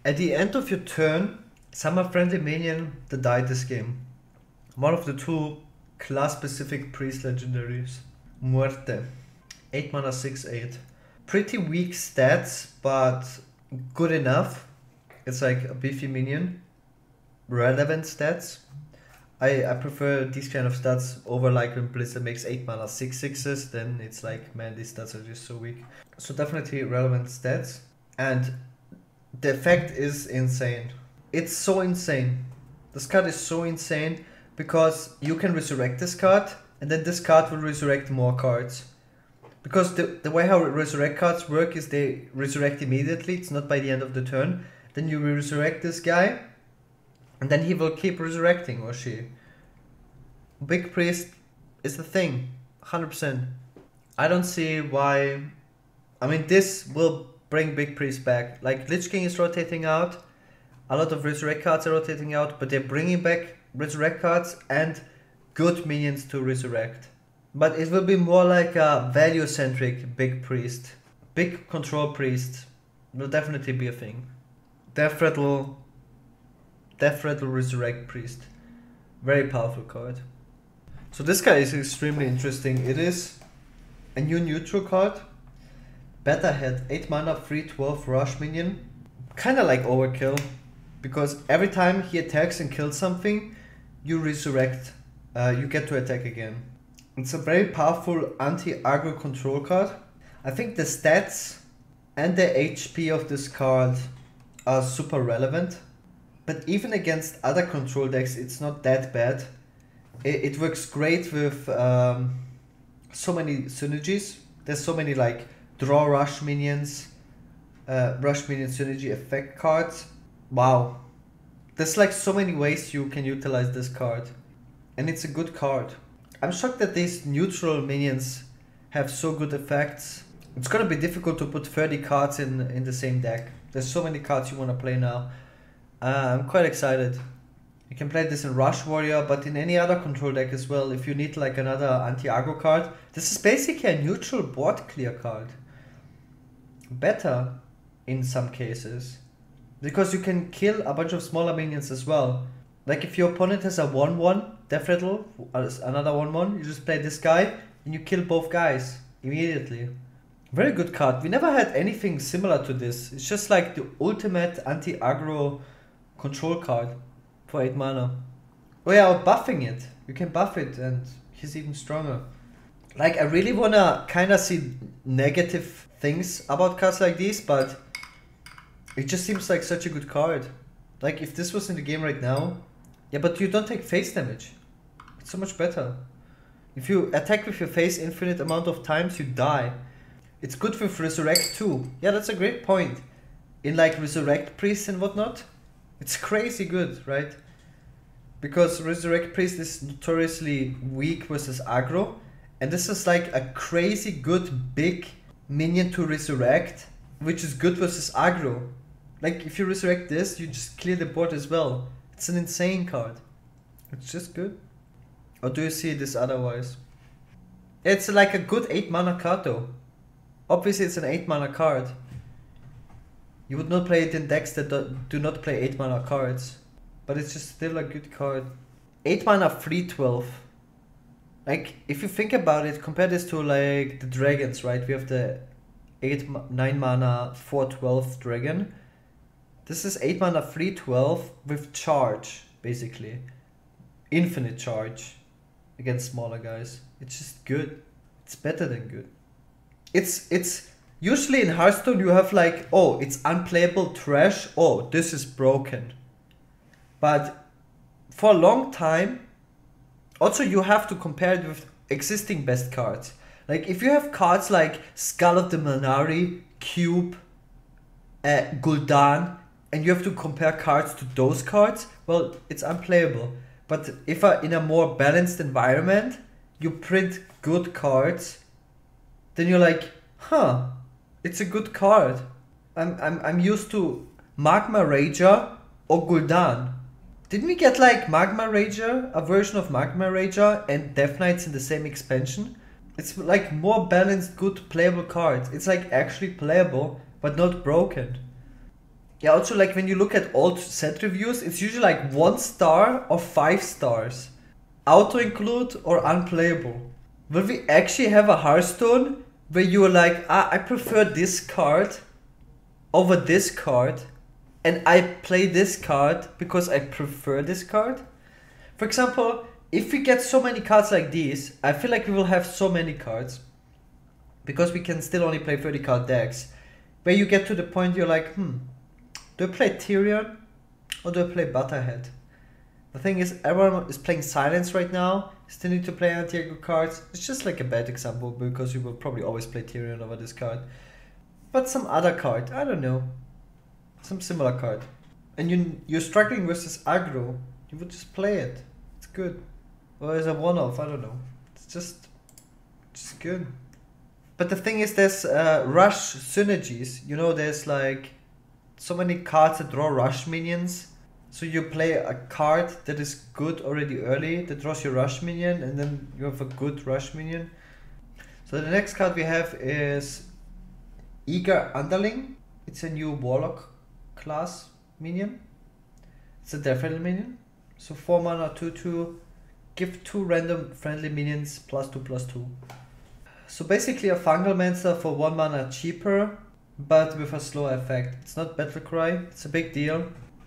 At the end of your turn, summon friendly minion that died this game. One of the two class-specific priest legendaries. Muerte. 8 mana 6/8. Pretty weak stats, but good enough. It's like a beefy minion. Relevant stats. I prefer these kind of stats over like when Blizzard makes 8 mana 6/6s, then it's like, man, these stats are just so weak. So definitely relevant stats. And the effect is insane. It's so insane. This card is so insane because you can resurrect this card and then this card will resurrect more cards. Because the way how resurrect cards work is they resurrect immediately, it's not by the end of the turn. Then you resurrect this guy and then he will keep resurrecting, or she. Big Priest is the thing, 100%. I don't see why. I mean, this will bring Big Priest back. Like, Lich King is rotating out, a lot of Resurrect cards are rotating out, but they're bringing back Resurrect cards and good minions to resurrect. But it will be more like a value-centric Big Priest. Big Control Priest will definitely be a thing. Death Rattle Resurrect Priest. Very powerful card. So this guy is extremely interesting. It is a new neutral card. Beta head, 8 mana, 3/12 rush minion. Kinda like overkill. Because every time he attacks and kills something, you resurrect. You get to attack again. It's a very powerful anti-aggro control card. I think the stats and the HP of this card are super relevant. But even against other control decks, it's not that bad. It works great with so many synergies. There's so many like draw rush minions, rush minion synergy effect cards. Wow. There's like so many ways you can utilize this card. And it's a good card. I'm shocked that these neutral minions have so good effects. It's gonna be difficult to put 30 cards in the same deck. There's so many cards you wanna play now. I'm quite excited. You can play this in Rush Warrior, but in any other control deck as well. If you need like another anti-aggro card, this is basically a neutral board clear card. Better in some cases. Because you can kill a bunch of smaller minions as well. Like if your opponent has a 1/1 Death Rattle, another 1/1, you just play this guy and you kill both guys immediately. Very good card. We never had anything similar to this. It's just like the ultimate anti-aggro control card for 8 mana. Oh yeah, or buffing it. You can buff it and he's even stronger. Like, I really wanna kinda see negative things about cards like these, but it just seems like such a good card. Like, if this was in the game right now, yeah, but you don't take face damage. It's so much better. If you attack with your face infinite amount of times, you die. It's good with Resurrect too. Yeah, that's a great point. In like Resurrect Priest and whatnot, it's crazy good, right? Because Resurrect Priest is notoriously weak versus aggro. And this is like a crazy good big minion to resurrect, which is good versus aggro. Like if you resurrect this, you just clear the board as well. It's an insane card. It's just good. Or do you see this otherwise? It's like a good 8 mana card though. Obviously it's an 8 mana card. You would not play it in decks that do not play 8 mana cards. But it's just still a good card. 8 mana 3/12. Like, if you think about it, compare this to like the dragons, right? We have the 9 mana 4/12 dragon. This is 8 mana 3/12 with charge, basically. Infinite charge against smaller guys. It's just good. It's better than good. It's usually in Hearthstone you have like, oh, it's unplayable trash. Oh, this is broken. But for a long time, also you have to compare it with existing best cards. Like if you have cards like Skull of the Manari, Cube, Gul'dan, and you have to compare cards to those cards, well, it's unplayable. But if in a more balanced environment, you print good cards, then you're like, huh, it's a good card. I'm used to Magma Rager or Gul'dan. Didn't we get like Magma Rager, a version of Magma Rager and Death Knights in the same expansion? It's like more balanced, good playable cards. It's like actually playable, but not broken. Yeah, also like when you look at old set reviews, it's usually like 1 star or 5 stars. Auto include or unplayable. Will we actually have a Hearthstone where you're like, I prefer this card over this card, and I play this card because I prefer this card? For example, if we get so many cards like these, I feel like we will have so many cards because we can still only play 30 card decks, where you get to the point you're like, do I play Tyrion or do I play Butterhead? The thing is, everyone is playing Silence right now, still need to play anti-aggro cards. It's just like a bad example because you will probably always play Tyrion over this card. But some other card, I don't know. Some similar card. And you're struggling versus aggro, you would just play it. It's good. Or as a one-off, I don't know. It's just good. But the thing is, there's rush synergies. You know, there's like so many cards that draw rush minions. So you play a card that is good already early, that draws your rush minion, and then you have a good rush minion. So the next card we have is Eager Underling. It's a new Warlock class minion. It's a Deathrattle minion. So 4 mana, 2/2. Give 2 random friendly minions +2/+2. So basically a Fungal Mancer for 1 mana cheaper, but with a slow effect. It's not Battlecry, it's a big deal.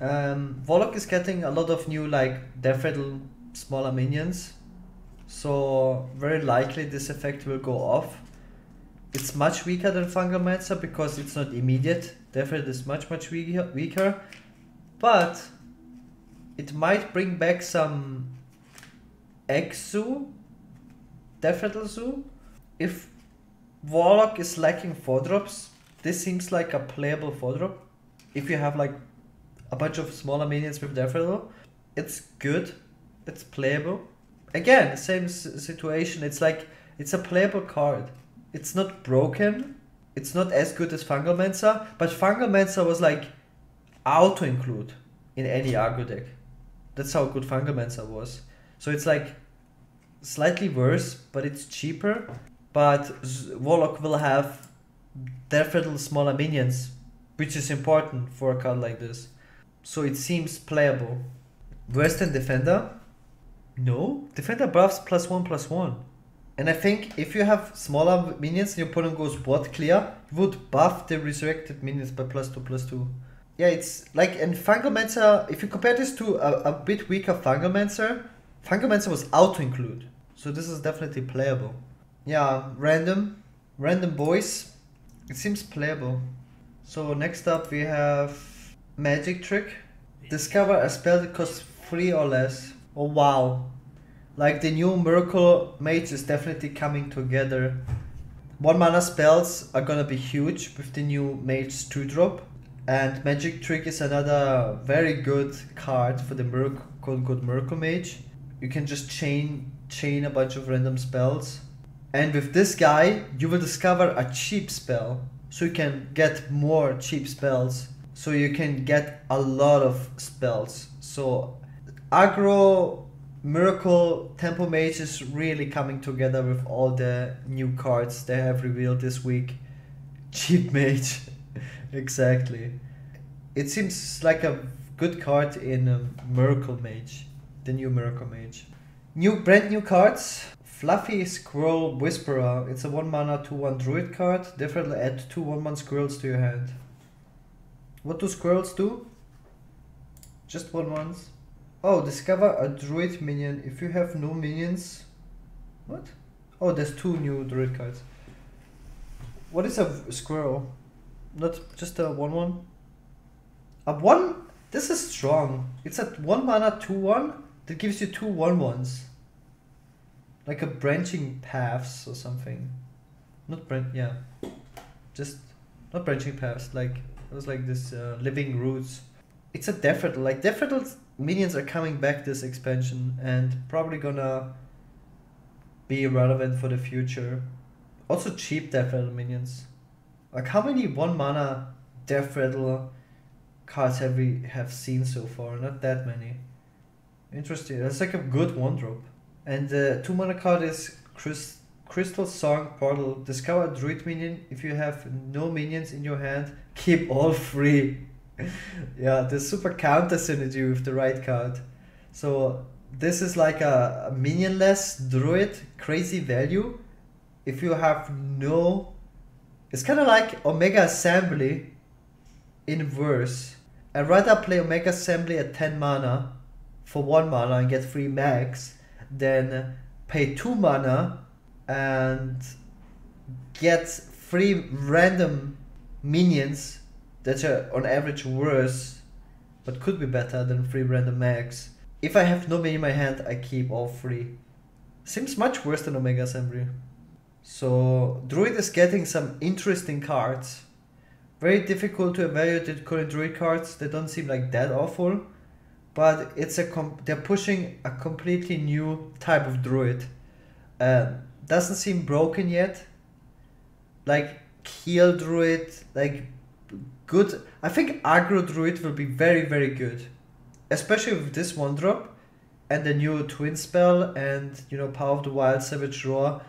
Warlock is getting a lot of new like Deathrattle smaller minions, so very likely this effect will go off. It's much weaker than Fungal Mancer because it's not immediate. Deathrattle is much weaker, but it might bring back some Egg Zoo, Deathrattle Zoo. If Warlock is lacking 4-drops, this seems like a playable 4-drop. If you have like a bunch of smaller minions with Deathrattle, it's good, it's playable. Again, same situation, it's like, it's a playable card. It's not broken, it's not as good as Fungal Mancer, but Fungal Mancer was like auto-include in any aggro deck. That's how good Fungal Mancer was. So it's like slightly worse, but it's cheaper. But Warlock will have Deathrattle smaller minions, which is important for a card like this. So it seems playable. Worse than Defender? No, Defender buffs +1/+1. And I think if you have smaller minions and your opponent goes board clear, you would buff the resurrected minions by +2/+2. Yeah, it's like, and Fungal Mancer, if you compare this to a bit weaker Fungal Mancer was auto-include. So this is definitely playable. Yeah, random boys. It seems playable. So next up we have Magic Trick. Discover a spell that costs 3 or less. Oh wow. Like the new Miracle Mage is definitely coming together. 1 mana spells are gonna be huge with the new Mage 2-drop. And Magic Trick is another very good card for the Miracle Mage. You can just chain a bunch of random spells. And with this guy, you will discover a cheap spell. So you can get more cheap spells. So you can get a lot of spells. So aggro, Miracle, Tempo Mage is really coming together with all the new cards they have revealed this week. Cheap Mage. Exactly. It seems like a good card in Miracle Mage. The new Miracle Mage. Brand new cards. Fluffy Squirrel Whisperer. It's a 1 mana 2/1 druid card. Definitely add 2 1/1 squirrels to your hand. What do squirrels do? Just 1/1s. Oh, discover a druid minion if you have no minions. What? Oh, there's 2 new druid cards. What is a squirrel? Not just a 1/1? A 1? This is strong. It's a 1 mana 2/1 that gives you 2 1/1s. Like a branching paths or something. Not branching paths. Like it was like this living roots. It's a Deathrattle. Like Deathrattle's minions are coming back this expansion and probably gonna be relevant for the future. Also cheap Deathrattle minions. Like how many 1 mana Deathrattle cards have we seen so far? Not that many. Interesting. That's like a good 1-drop. And the 2 mana card is Crystal Song Portal. Discover a druid minion. If you have no minions in your hand, keep all 3. Yeah, the super counter synergy with the right card. So this is like a minionless druid, crazy value. If you have no, it's kind of like Omega Assembly in verse. I'd rather play Omega Assembly at 10 mana for 1 mana and get 3 max than pay 2 mana and get 3 random minions that are on average worse but could be better than 3 random max. If I have no mini in my hand, I keep all 3. Seems much worse than Omega Assembly. So Druid is getting some interesting cards. Very difficult to evaluate the current Druid cards. They don't seem like that awful, but it's they're pushing a completely new type of Druid. Doesn't seem broken yet. Like heal Druid, like good. I think aggro Druid will be very, very good, especially with this 1-drop and the new twin spell and, you know, Power of the Wild, Savage Roar.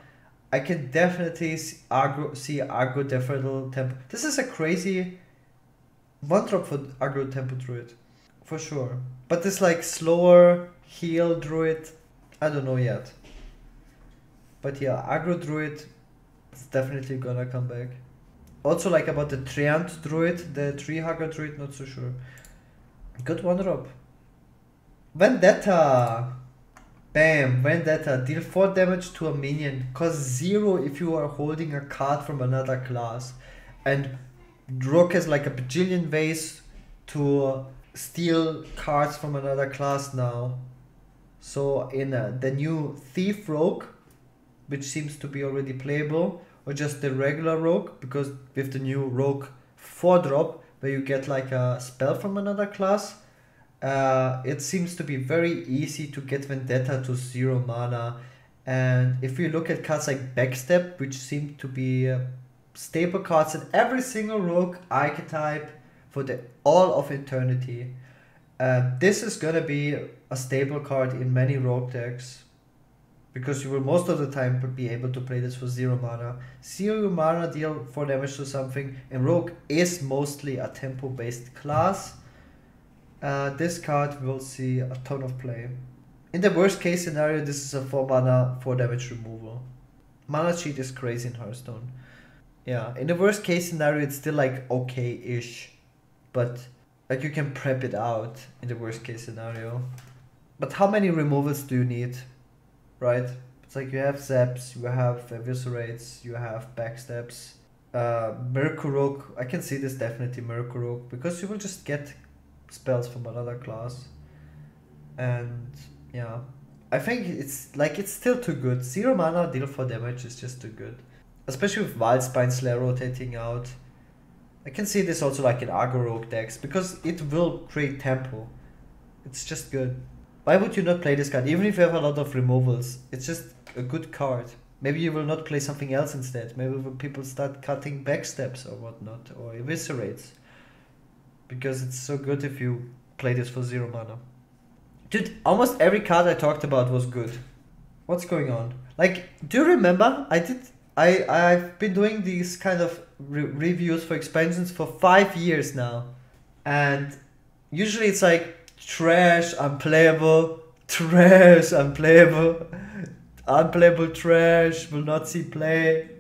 I can definitely see aggro Deferral Tempo. This is a crazy 1-drop for aggro Tempo Druid, for sure. But this like slower heal Druid, I don't know yet. But yeah, aggro Druid, it's definitely gonna come back. Also like about the Treant Druid, the Tree Hugger Druid, not so sure. Good 1-drop. Vendetta! Bam, Vendetta, deal 4 damage to a minion, cost 0 if you are holding a card from another class. And Rook has like a bajillion ways to steal cards from another class now. So in the new Thief Rogue, which seems to be already playable, or just the regular Rogue, because with the new Rogue 4-drop, where you get like a spell from another class, it seems to be very easy to get Vendetta to 0 mana. And if you look at cards like Backstep, which seem to be staple cards in every single Rogue archetype for the all of eternity, this is gonna be a staple card in many Rogue decks, because you will most of the time be able to play this for 0 mana. 0 mana deal 4 damage to something, and Rogue is mostly a tempo based class. This card will see a ton of play. In the worst case scenario, this is a 4 mana 4 damage removal. Mana cheat is crazy in Hearthstone. Yeah, in the worst case scenario, it's still like okay-ish, but like you can prep it out in the worst case scenario. But how many removals do you need, right? It's like you have Zaps, you have Eviscerates, you have Backsteps. Miracle I can see this definitely Miracle because you will just get spells from another class. And yeah, I think it's like it's still too good. 0 mana deal 4 damage is just too good, especially with Wildspine Slayer rotating out. I can see this also like in aggro Rogue decks because it will create tempo. It's just good. Why would you not play this card even if you have a lot of removals? It's just a good card. Maybe you will not play something else instead. Maybe when people start cutting Backsteps or whatnot, or Eviscerates, because it's so good if you play this for 0 mana. Dude, almost every card I talked about was good. What's going on? Like, do you remember? I've been doing these kind of reviews for expansions for 5 years now. And usually it's like trash, unplayable, trash, unplayable, unplayable, trash, will not see play.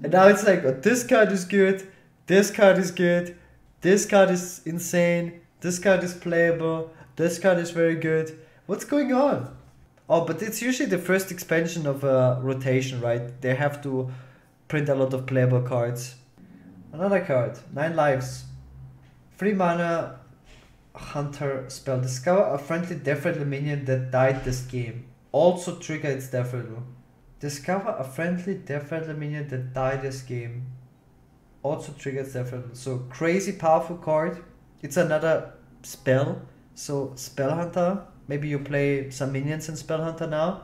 And now it's like, oh, this card is good, this card is good, this card is insane, this card is playable, this card is very good. What's going on? Oh, but it's usually the first expansion of a rotation, right? They have to print a lot of playable cards. Another card, 9 lives. 3 mana, Hunter spell. Discover a friendly Death Rattle minion that died this game. Also trigger its Death Rattle. Discover a friendly Death Rattle minion that died this game. Also triggers Death Rattle. So crazy powerful card. It's another spell. So Spell Hunter. Maybe you play some minions in Spell Hunter now,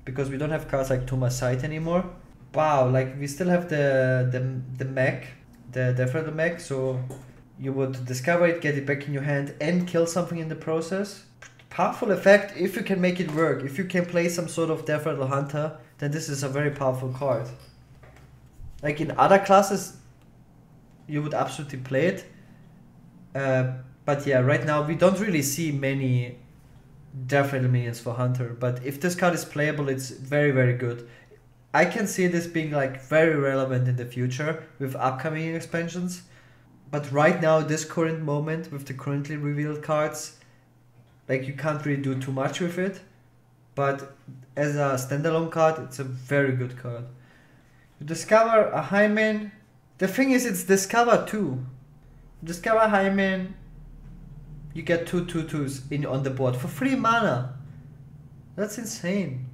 because we don't have cards like Tuma Sight anymore. Wow, like we still have the mech, the Death Rattle mech. So you would discover it, get it back in your hand, and kill something in the process. Powerful effect if you can make it work. If you can play some sort of Death Rattle Hunter, then this is a very powerful card. Like in other classes, you would absolutely play it, But yeah, right now we don't really see many definite minions for Hunter. But if this card is playable, it's very, very good. I can see this being like very relevant in the future with upcoming expansions. But right now, this current moment with the currently revealed cards, like you can't really do too much with it. But as a standalone card, it's a very good card. You discover a Hyman. The thing is, it's discover 2. Discover Hyman. You get 2/2/2s in on the board for 3 mana. That's insane.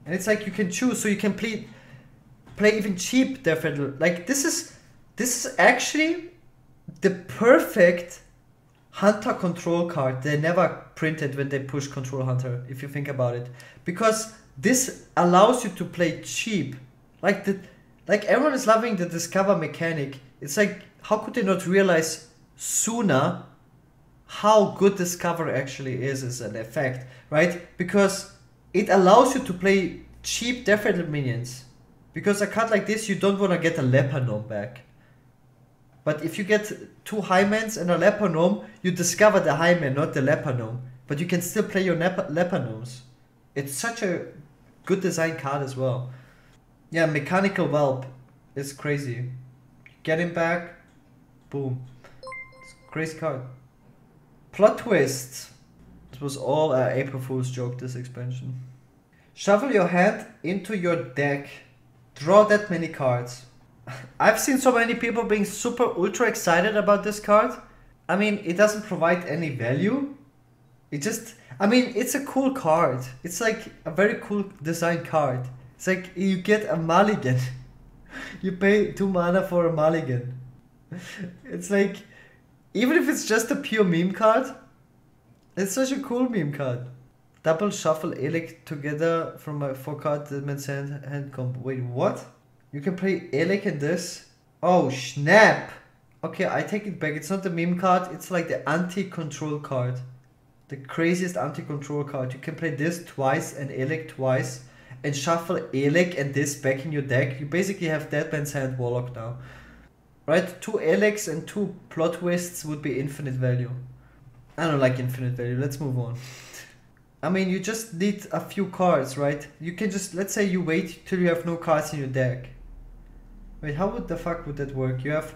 And it's like you can choose, so you can play even cheap definitely. Like this is actually the perfect Hunter control card they never printed when they pushed Control Hunter, if you think about it. Because this allows you to play cheap. Like everyone is loving the discover mechanic. It's like, how could they not realize sooner how good discover actually is as an effect, right? Because it allows you to play cheap definite minions. Because a card like this, you don't want to get a Leper Gnome back. But if you get 2 Hymens and a Leper Gnome, you discover the Hymen, not the Leper Gnome. But you can still play your Leper Gnomes. It's such a good design card as well. Yeah, Mechanical Whelp is crazy. Get him back, boom. It's a crazy card. Plot twist. It was all an April Fool's joke, this expansion. Shuffle your hand into your deck. Draw that many cards. I've seen so many people being super ultra excited about this card. I mean, it doesn't provide any value. It's a cool card. It's like a very cool design card. It's like you get a mulligan. You pay 2 mana for a mulligan. It's like, even if it's just a pure meme card, it's such a cool meme card. Double shuffle Elec together from a 4-card Deadman's hand combo. Wait, what? You can play Elec in this? Oh, snap! Okay, I take it back. It's not the meme card, it's like the anti-control card. The craziest anti-control card. You can play this twice and Elec twice and shuffle Elec and this back in your deck. You basically have Deadman's Hand Warlock now. Right? 2 Elecs and 2 Plot Twists would be infinite value. I don't like infinite value. Let's move on. I mean, you just need a few cards, right? You can just, let's say you wait till you have no cards in your deck. Wait, how would the fuck would that work? You have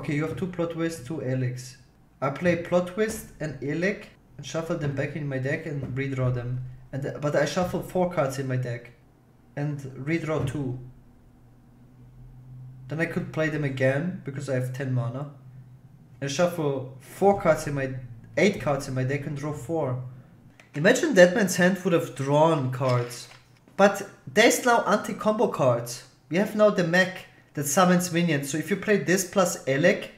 you have 2 Plot Twists, 2 Elecs. I play Plot Twist and Elec and shuffle them back in my deck and redraw them. But I shuffle 4 cards in my deck and redraw 2. Then I could play them again because I have 10 mana. And shuffle 8 cards in my deck and draw 4. Imagine Deadman's Hand would have drawn cards. But there's now anti-combo cards. We have now the mech that summons minions. So if you play this plus Elec,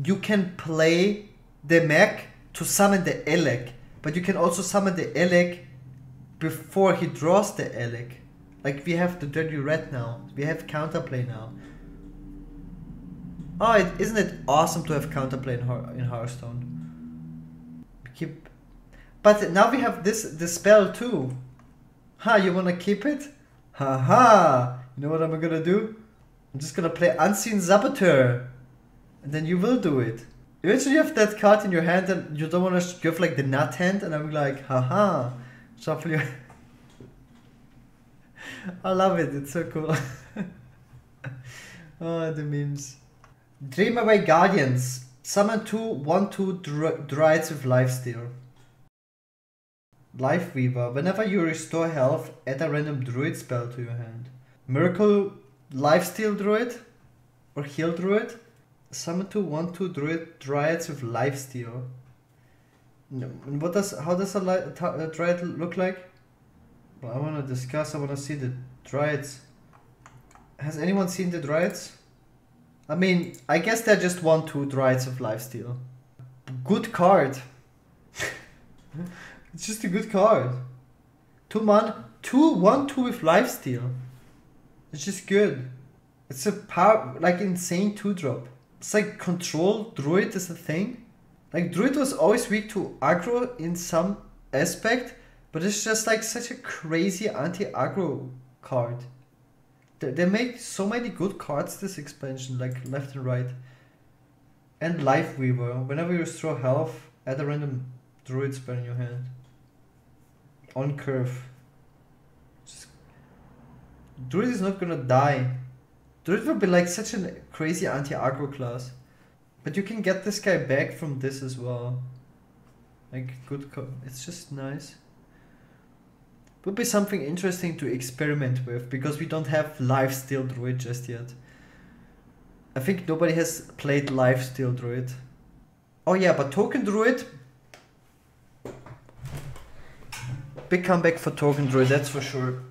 you can play the mech to summon the Elec. But you can also summon the Elec before he draws the Elec. Like we have the Dirty Red now. We have counterplay now. Oh, isn't it awesome to have counterplay in Hearthstone? But now we have this spell too. Ha, you wanna keep it? Ha ha! You know what I'm gonna do? I'm just gonna play Unseen Saboteur. And then you will do it. Eventually you have that card in your hand and you don't wanna give like the nut hand and I'm like, haha. Shuffle your... I love it, it's so cool. Oh, the memes. Dreamaway Guardians. Summon 2 1/2 Druids with Lifesteal. Life Weaver. Whenever you restore health, add a random druid spell to your hand. Miracle Lifesteal Druid or Heal Druid. Summon 2 1/2 Druids with Lifesteal. How does a Druid look like? Well, I want to discuss. I want to see the Druids. Has anyone seen the Druids? I mean, I guess they're just 1/2 Druids of Lifesteal. Good card. It's just a good card. 2 mana, 1/2 with Lifesteal. It's just good. It's a power, like insane 2-drop. It's like control Druid is a thing. Like Druid was always weak to aggro in some aspect, but it's just like such a crazy anti-aggro card. They make so many good cards this expansion, like left and right. And Life Weaver. Whenever you restore health, add a random druid spell in your hand. On curve. Druid is not gonna die. Druid will be like such a crazy anti-aggro class. But you can get this guy back from this as well. Like, it's just nice. Would be something interesting to experiment with, because we don't have Lifesteal Druid just yet. I think nobody has played Lifesteal Druid. Oh yeah, but Token Druid... Big comeback for Token Druid, that's for sure.